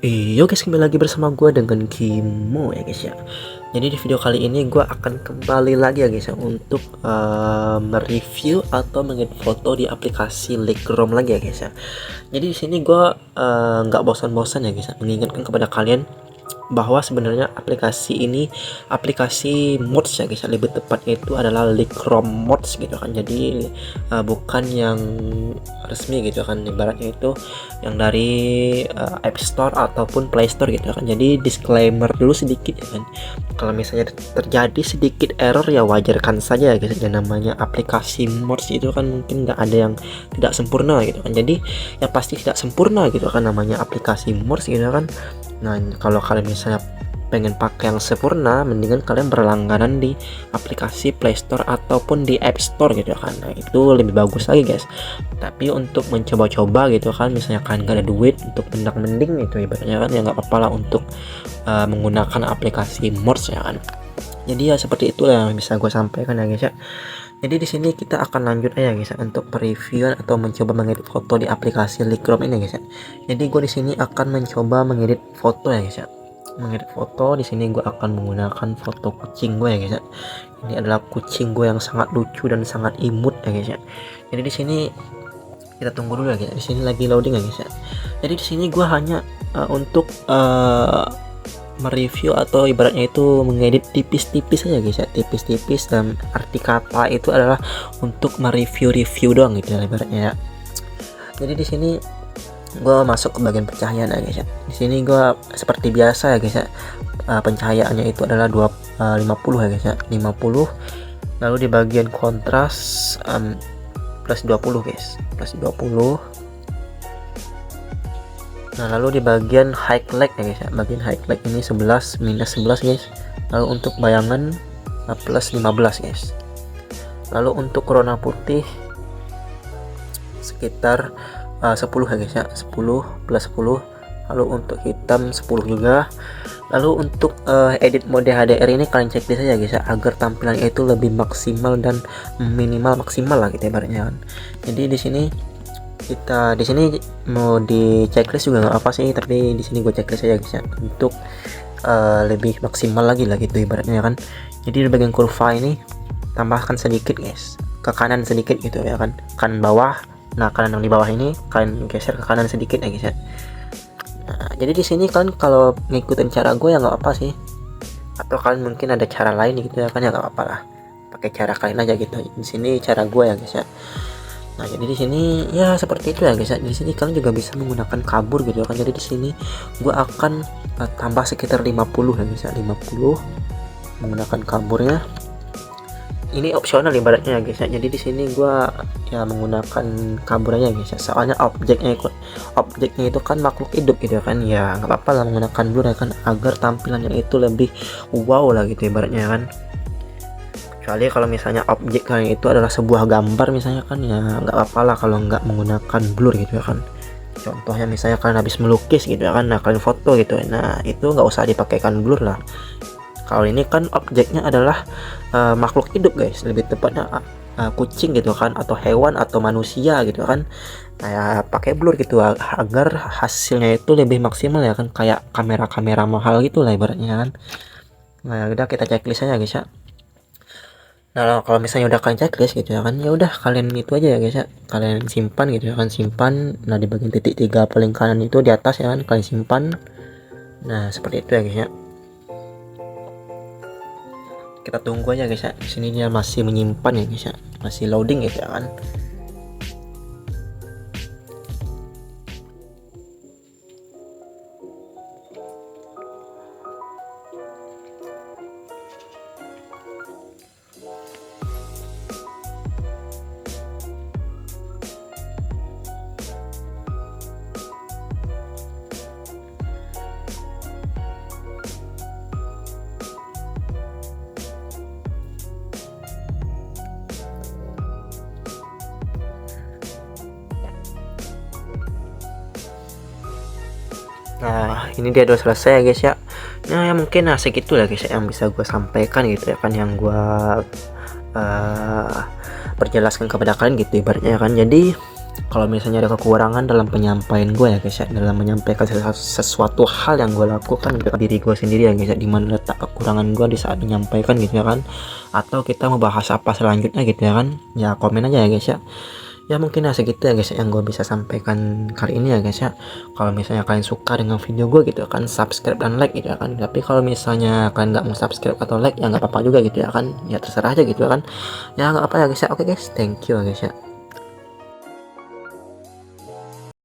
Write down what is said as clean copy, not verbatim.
Yo guys, kembali lagi bersama gue dengan Kimo ya guys ya. Jadi di video kali ini gue akan kembali lagi ya guys ya untuk mereview atau mengedit foto di aplikasi Lightroom lagi ya guys ya. Jadi di sini gue nggak bosan-bosan ya guys ya, mengingatkan kepada kalian bahwa sebenarnya aplikasi ini aplikasi mods ya guys, lebih tepatnya itu adalah Lightroom mods gitu kan. Jadi bukan yang resmi gitu kan, ibaratnya itu yang dari App Store ataupun Play Store gitu kan. Jadi disclaimer dulu sedikit ya kan, kalau misalnya terjadi sedikit error ya wajarkan saja ya guys. Dan namanya aplikasi mods itu kan mungkin nggak ada yang tidak sempurna gitu kan. Jadi yang pasti tidak sempurna gitu kan, namanya aplikasi mods gitu kan. Nah, kalau kalian misalnya pengen pakai yang sempurna, mendingan kalian berlangganan di aplikasi Play Store ataupun di App Store gitu kan. Nah, itu lebih bagus lagi guys. Tapi untuk mencoba-coba gitu kan, misalnya kalian gak ada duit untuk mending itu ibaratnya kan, ya nggak apa-apa lah untuk menggunakan aplikasi mods ya kan. Jadi ya seperti itulah yang bisa gue sampaikan ya guys ya. Jadi di sini kita akan lanjut aja guys ya, untuk review atau mencoba mengedit foto di aplikasi Lightroom ini guys ya. Jadi gue di sini akan mencoba mengedit foto ya guys ya. Mengedit foto di sini gue akan menggunakan foto kucing gue ya guys ya. Ini adalah kucing gue yang sangat lucu dan sangat imut ya guys ya. Jadi di sini kita tunggu dulu ya guys. Di sini lagi loading ya guys ya. Jadi di sini gue hanya untuk mereview atau ibaratnya itu mengedit tipis-tipis aja guys ya, tipis-tipis, dan arti kata itu adalah untuk mereview-review doang gitu ya ibaratnya ya. Jadi di sini gue masuk ke bagian pencahayaan ya guys ya. Di sini gue seperti biasa ya guys ya, pencahayaannya itu adalah 50 ya guys ya, 50. Lalu di bagian kontras plus 20 guys, plus 20. Nah, lalu di bagian highlight ya guys ya, bagian highlight ini 11 minus 11 guys. Lalu untuk bayangan plus 15 guys. Lalu untuk warna putih sekitar 10 ya guys ya, 10 plus 10. Lalu untuk hitam 10 juga. Lalu untuk edit mode HDR ini kalian cek saja guys ya, agar tampilannya itu lebih maksimal dan minimal maksimal lah gitu ibaratnya kan. Jadi di sini kita mau di checklist juga nggak apa sih, tapi di sini gue checklist aja guys ya, untuk lebih maksimal lagi lah gitu ibaratnya kan. Jadi di bagian kurva ini tambahkan sedikit guys, ke kanan sedikit gitu ya kan, kanan bawah. Nah, kanan yang di bawah ini kalian geser ke kanan sedikit ya guys ya. Nah, jadi di sini kan kalau ngikutin cara gue ya nggak apa sih, atau kalian mungkin ada cara lain gitu ya kan, ya nggak apa-apa lah, pakai cara kalian aja gitu. Di sini cara gue ya guys ya. Nah, jadi di sini ya seperti itu ya guys ya. Di sini kalian juga bisa menggunakan kabur gitu kan. Jadi di sini gua akan tambah sekitar 50 ya guys ya, 50 menggunakan kaburnya. Ini opsional ibaratnya ya guys ya. Jadi di sini gua ya menggunakan kaburnya guys ya. Soalnya objeknya itu kan makhluk hidup gitu kan. Ya nggak apa-apa lah menggunakan blur ya kan, agar tampilannya itu lebih wow lah gitu ibaratnya kan. Kecuali kalau misalnya objek kalian itu adalah sebuah gambar misalnya kan, ya nggak apa-apa lah kalau nggak menggunakan blur gitu ya kan. Contohnya misalnya kalian habis melukis gitu ya kan, nah kalian foto gitu, nah itu nggak usah dipakaikan blur lah. Kalau ini kan objeknya adalah makhluk hidup guys, lebih tepatnya kucing gitu kan, atau hewan atau manusia gitu kan. Nah, ya pakai blur gitu agar hasilnya itu lebih maksimal ya kan, kayak kamera-kamera mahal gitu lah ibaratnya kan. Nah, udah kita checklist aja guys ya. Nah, kalau misalnya udah kalian checklist gitu ya kan, ya udah kalian itu aja ya guys ya, kalian simpan gitu ya kan, simpan. Nah, di bagian titik 3 paling kanan itu di atas ya kan, kalian simpan. Nah, seperti itu ya guys ya. Kita tunggu aja guys ya. Di sini dia masih menyimpan ya guys ya, masih loading gitu ya kan. Nah, ini dia udah selesai ya guys ya. Nah, ya mungkin segitu lah guys ya yang bisa gue sampaikan gitu ya kan, yang gue perjelaskan kepada kalian gitu ibaratnya kan. Jadi kalau misalnya ada kekurangan dalam penyampaian gue ya guys ya, dalam menyampaikan sesuatu hal yang gue lakukan ke diri gue sendiri ya guys ya, dimana letak kekurangan gue di saat menyampaikan gitu ya kan, atau kita mau bahas apa selanjutnya gitu ya kan, ya komen aja ya guys ya. Ya mungkin segitu ya guys ya, yang gue bisa sampaikan kali ini ya guys ya. Kalau misalnya kalian suka dengan video gue gitu kan, subscribe dan like gitu ya kan. Tapi kalau misalnya kalian nggak mau subscribe atau like, ya nggak apa-apa juga gitu ya kan, ya terserah aja gitu ya kan, ya nggak apa ya guys ya. Oke guys, thank you ya guys ya.